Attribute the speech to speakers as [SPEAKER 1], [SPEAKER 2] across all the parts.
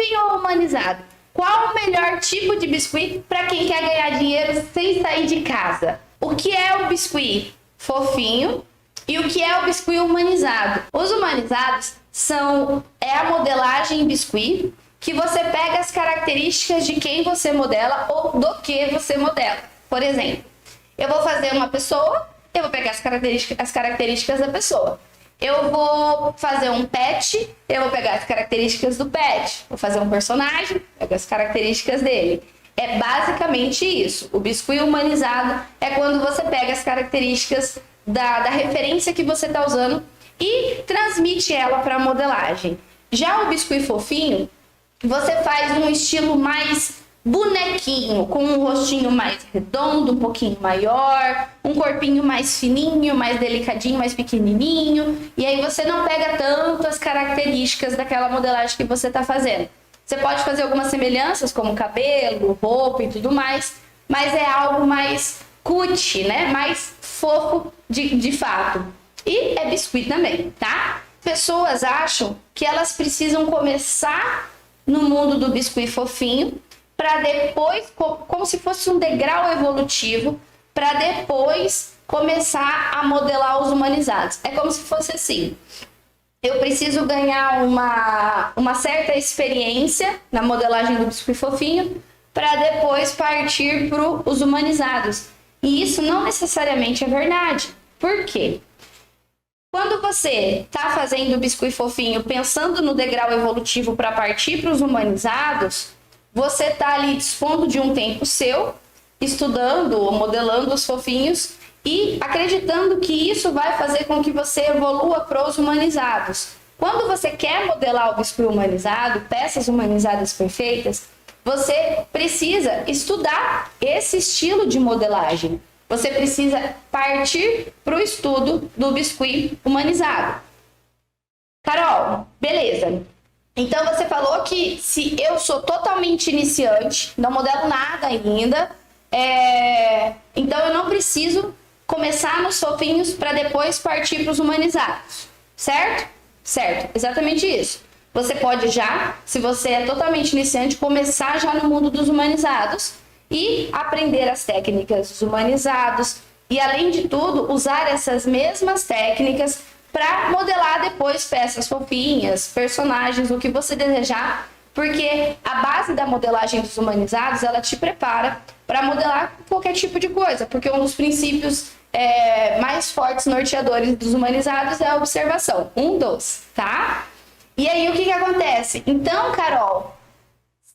[SPEAKER 1] fofinho ou humanizado? Qual o melhor tipo de biscuit para quem quer ganhar dinheiro sem sair de casa? O que é o biscuit fofinho e o que é o biscuit humanizado? Os humanizados é a modelagem em biscuit, que você pega as características de quem você modela ou do que você modela. Por exemplo, eu vou fazer uma pessoa, eu vou pegar as características da pessoa. Eu vou fazer um pet, eu vou pegar as características do pet. Vou fazer um personagem, pego as características dele. É basicamente isso. O biscuit humanizado é quando você pega as características da referência que você está usando e transmite ela para a modelagem. Já o biscuit fofinho, você faz um estilo mais bonequinho, com um rostinho mais redondo, um pouquinho maior, um corpinho mais fininho, mais delicadinho, mais pequenininho. E aí você não pega tanto as características daquela modelagem que você está fazendo. Você pode fazer algumas semelhanças, como cabelo, roupa e tudo mais, mas é algo mais cutie, né? Mais fofo de fato. E é biscuit também, tá? Pessoas acham que elas precisam começar no mundo do biscuit fofinho para depois, como se fosse um degrau evolutivo, para depois começar a modelar os humanizados. É como se fosse assim: eu preciso ganhar uma certa experiência na modelagem do biscuit fofinho para depois partir para os humanizados. E isso não necessariamente é verdade. Por quê? Quando você está fazendo o biscuit fofinho pensando no degrau evolutivo para partir para os humanizados, você está ali dispondo de um tempo seu, estudando ou modelando os fofinhos e acreditando que isso vai fazer com que você evolua para os humanizados. Quando você quer modelar o biscuit humanizado, peças humanizadas perfeitas, você precisa estudar esse estilo de modelagem. Você precisa partir para o estudo do biscuit humanizado. Carol, beleza. Então você falou que se eu sou totalmente iniciante, não modelo nada ainda, então eu não preciso começar nos fofinhos para depois partir para os humanizados, certo? Certo, exatamente isso. Você pode já, se você é totalmente iniciante, começar já no mundo dos humanizados e aprender as técnicas dos humanizados e, além de tudo, usar essas mesmas técnicas para modelar depois peças fofinhas, personagens, o que você desejar, porque a base da modelagem dos humanizados, ela te prepara para modelar qualquer tipo de coisa, porque um dos princípios mais fortes norteadores dos humanizados é a observação, um dos, tá? E aí, o que acontece? Então, Carol,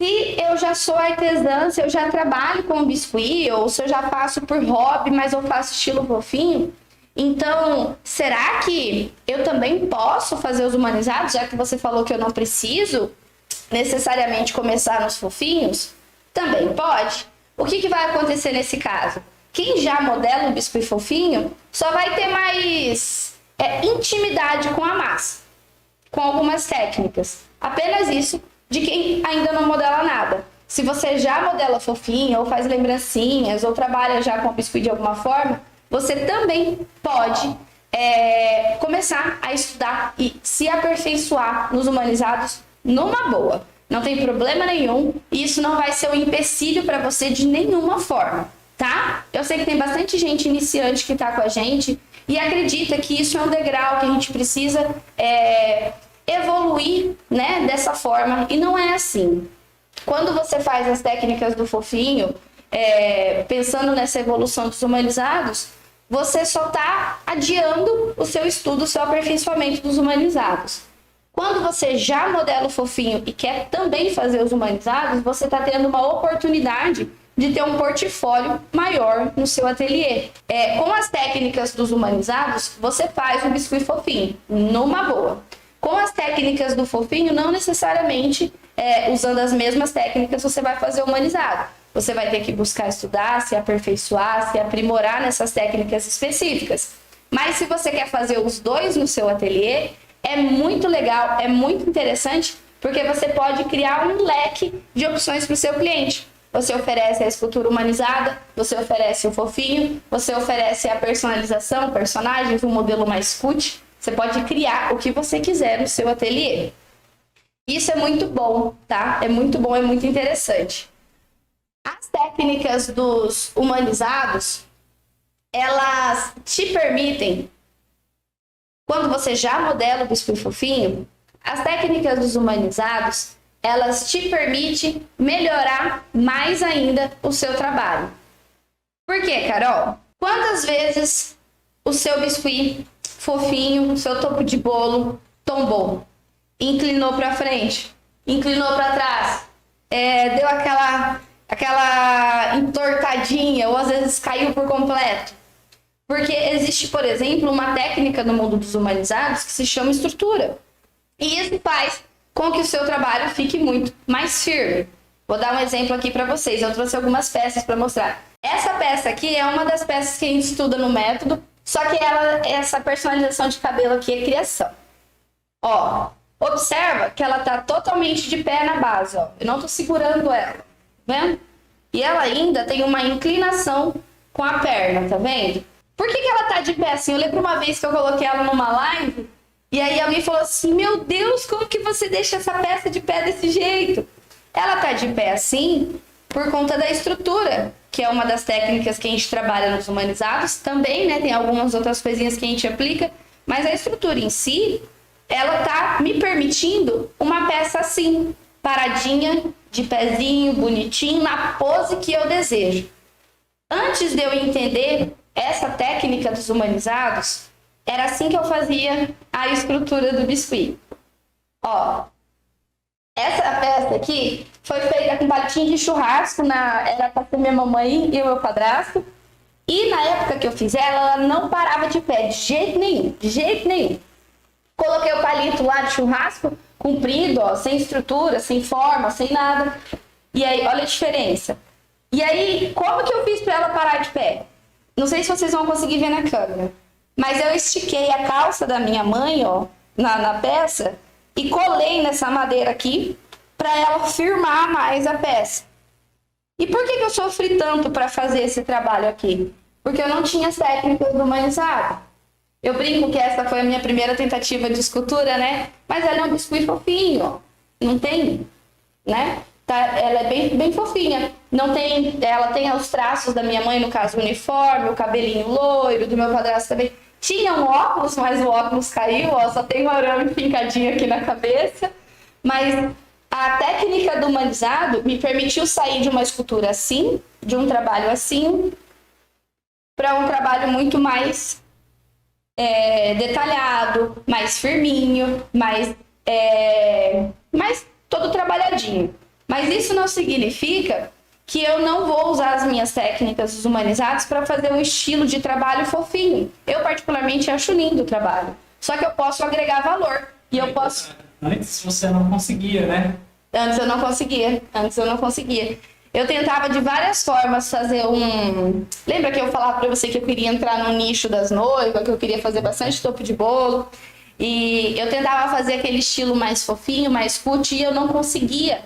[SPEAKER 1] se eu já sou artesã, se eu já trabalho com biscuit, ou se eu já faço por hobby, mas eu faço estilo fofinho, então, será que eu também posso fazer os humanizados, já que você falou que eu não preciso necessariamente começar nos fofinhos? Também pode. O que vai acontecer nesse caso? Quem já modela o biscuit fofinho só vai ter mais intimidade com a massa, com algumas técnicas. Apenas isso de quem ainda não modela nada. Se você já modela fofinho, ou faz lembrancinhas, ou trabalha já com o biscuit de alguma forma, você também pode começar a estudar e se aperfeiçoar nos humanizados numa boa. Não tem problema nenhum, e isso não vai ser um empecilho para você de nenhuma forma, tá? Eu sei que tem bastante gente iniciante que está com a gente e acredita que isso é um degrau que a gente precisa evoluir, né, dessa forma, e não é assim. Quando você faz as técnicas do fofinho, pensando nessa evolução dos humanizados, você só está adiando o seu estudo, o seu aperfeiçoamento dos humanizados. Quando você já modela o fofinho e quer também fazer os humanizados, você está tendo uma oportunidade de ter um portfólio maior no seu ateliê. Com as técnicas dos humanizados, você faz o biscuit fofinho, numa boa. Com as técnicas do fofinho, não necessariamente usando as mesmas técnicas você vai fazer o humanizado. Você vai ter que buscar estudar, se aperfeiçoar, se aprimorar nessas técnicas específicas. Mas se você quer fazer os dois no seu ateliê, é muito legal, é muito interessante, porque você pode criar um leque de opções para o seu cliente. Você oferece a escultura humanizada, você oferece o fofinho, você oferece a personalização, personagens, um modelo mais cutie. Você pode criar o que você quiser no seu ateliê. Isso é muito bom, tá? É muito bom, é muito interessante. As técnicas dos humanizados, elas te permitem, quando você já modela o biscuit fofinho, as técnicas dos humanizados, elas te permitem melhorar mais ainda o seu trabalho. Por quê, Carol? Quantas vezes o seu biscuit fofinho, o seu topo de bolo tombou? Inclinou para frente, inclinou para trás, deu aquela entortadinha, ou às vezes caiu por completo. Porque existe, por exemplo, uma técnica no mundo dos humanizados que se chama estrutura. E isso faz com que o seu trabalho fique muito mais firme. Vou dar um exemplo aqui para vocês. Eu trouxe algumas peças para mostrar. Essa peça aqui é uma das peças que a gente estuda no método, só que essa personalização de cabelo aqui é criação. Ó, observa que ela tá totalmente de pé na base, ó. Eu não tô segurando ela, tá vendo? E ela ainda tem uma inclinação com a perna, tá vendo? Por que ela tá de pé assim? Eu lembro uma vez que eu coloquei ela numa live e aí alguém falou assim, meu Deus, como que você deixa essa peça de pé desse jeito? Ela tá de pé assim por conta da estrutura, que é uma das técnicas que a gente trabalha nos humanizados. Também, né, tem algumas outras coisinhas que a gente aplica, mas a estrutura em si, ela tá me permitindo uma peça assim, paradinha, de pezinho, bonitinho, na pose que eu desejo. Antes de eu entender essa técnica dos humanizados, era assim que eu fazia a estrutura do biscuit. Ó, essa peça aqui foi feita com palitinho de churrasco, era para ser minha mamãe e o meu padrasto. E na época que eu fiz ela não parava de pé, de jeito nenhum, de jeito nenhum. Coloquei o palito lá de churrasco, comprido, ó, sem estrutura, sem forma, sem nada. E aí, olha a diferença. E aí, como que eu fiz para ela parar de pé? Não sei se vocês vão conseguir ver na câmera, mas eu estiquei a calça da minha mãe, ó, na peça, e colei nessa madeira aqui para ela firmar mais a peça. E por que eu sofri tanto para fazer esse trabalho aqui? Porque eu não tinha as técnicas do humanizado. Eu brinco que essa foi a minha primeira tentativa de escultura, né? Mas ela é um biscuit fofinho, ó. Não tem, né? Tá, ela é bem, bem fofinha. Não tem, ela tem os traços da minha mãe, no caso, o uniforme, o cabelinho loiro, do meu padrasto também. Tinha um óculos, mas o óculos caiu, ó, só tem um arame fincadinho aqui na cabeça. Mas a técnica do humanizado me permitiu sair de uma escultura assim, de um trabalho assim, para um trabalho muito mais detalhado, mais firminho, mais todo trabalhadinho. Mas isso não significa que eu não vou usar as minhas técnicas dos humanizados para fazer um estilo de trabalho fofinho. Eu, particularmente, acho lindo o trabalho. Só que eu posso agregar valor. E eu posso...
[SPEAKER 2] Antes você não conseguia, né?
[SPEAKER 1] Antes eu não conseguia. Eu tentava de várias formas fazer um... Lembra que eu falava para você que eu queria entrar no nicho das noivas, que eu queria fazer bastante topo de bolo? E eu tentava fazer aquele estilo mais fofinho, mais cut, e eu não conseguia.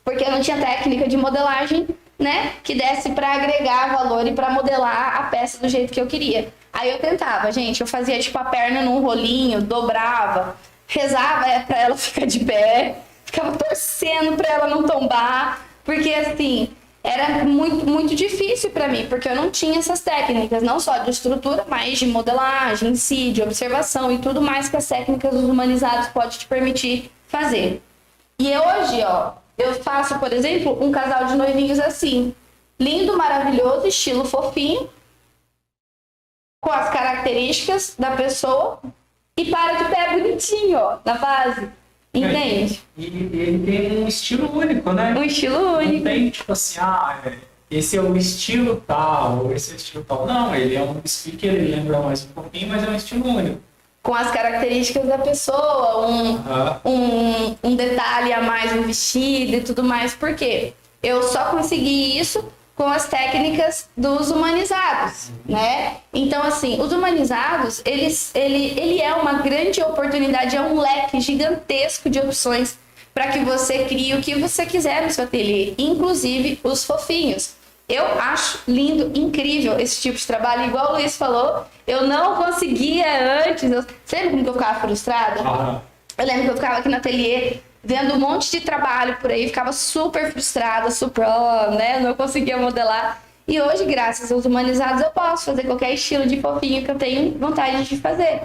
[SPEAKER 1] Porque eu não tinha técnica de modelagem, né? Que desse para agregar valor e para modelar a peça do jeito que eu queria. Aí eu tentava, gente. Eu fazia tipo a perna num rolinho, dobrava, rezava para ela ficar de pé, ficava torcendo para ela não tombar. Porque assim, era muito, muito difícil para mim, porque eu não tinha essas técnicas, não só de estrutura, mas de modelagem em si, de observação e tudo mais que as técnicas dos humanizados podem te permitir fazer. E hoje, ó, eu faço, por exemplo, um casal de noivinhos assim, lindo, maravilhoso, estilo fofinho, com as características da pessoa e para de pé bonitinho, ó, na base. Entende?
[SPEAKER 2] E ele tem um estilo único, né?
[SPEAKER 1] Um estilo único.
[SPEAKER 2] Não tem tipo assim, esse é o estilo tal, esse é o estilo tal. Não, ele é um biscuit que ele lembra mais um pouquinho, mas é um estilo único.
[SPEAKER 1] Com as características da pessoa, um detalhe a mais no vestido e tudo mais. Por quê? Eu só consegui isso com as técnicas dos humanizados, né? Então, assim, os humanizados, ele é uma grande oportunidade, é um leque gigantesco de opções para que você crie o que você quiser no seu ateliê, inclusive os fofinhos. Eu acho lindo, incrível esse tipo de trabalho. Igual o Luiz falou, eu não conseguia antes. Você lembra como que eu ficava frustrada? Eu lembro que eu ficava aqui no ateliê vendo um monte de trabalho por aí, ficava super frustrada, super, né? Não conseguia modelar. E hoje, graças aos humanizados, eu posso fazer qualquer estilo de fofinho que eu tenho vontade de fazer.